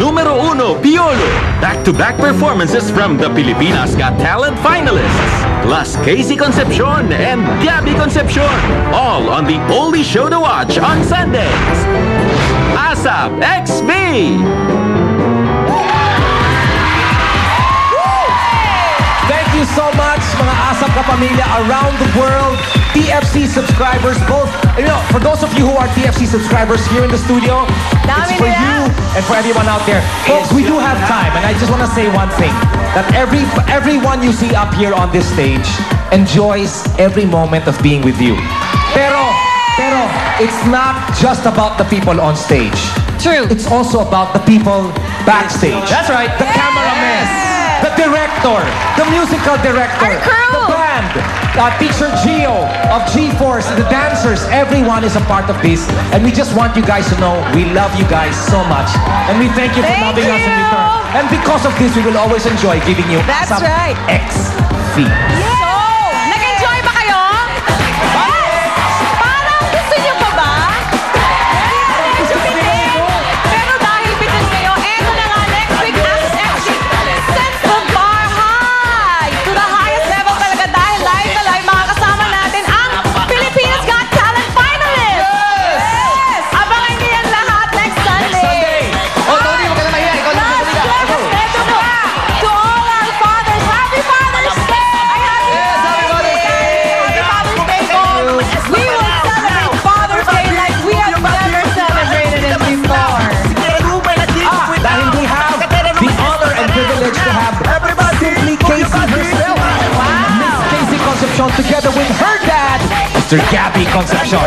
Numero 1, Piolo. Back-to-back performances from the Pilipinas Got Talent finalists. Plus Casey Concepcion and Gabby Concepcion. All on the only show to watch on Sundays. ASAP XV. Thank you so much, mga ASAP kapamilya around the world. TFC subscribers, both, for those of you who are TFC subscribers here in the studio, it's for you and for everyone out there. Folks, we do have time, and I just want to say one thing, that everyone you see up here on this stage enjoys every moment of being with you. Pero, it's not just about the people on stage. True. It's also about the people backstage. That's right. The cameraman, the director, the musical director, Our crew. the band, Teacher Gio of G-Force, the dancers, everyone is a part of this. And we just want you guys to know we love you guys so much. And we thank you for loving us in return. And because of this, we will always enjoy giving you That's ASAP right. XV. So, nag-enjoy ba kayo? Yes! Parang gusto niyo pa ba? Medyo bitin. Pero dahil bitin kayo, eto na nga, next week, ASAP sets the bar high to the highest level talaga dahil live na live makakasama natin ang Pilipinas Got Talent finalists! Yes! Abangan niyo yan lahat next Sunday! Oh, Tony, huwag ka na mahiya. Ikaw lang Last sa salita. year, eto na! To all our fathers, Happy Father's Day! Happy Father's Day po! We will celebrate Father's Day like we have never celebrated it before. Dahil we have the honor and privilege to have Simply Casey herself. Miss Casey Concepcion together with her dad, Mr. Gabby Concepcion.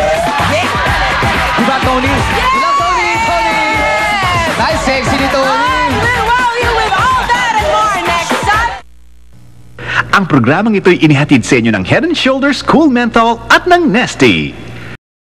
Diba, Tony? Diba, Tony? Nice, sexy ni Tony. We'll wow you with all that and more next time. Ang programang ito'y inihatid sa inyo ng Head & Shoulders Cool Menthol at ng Nestea.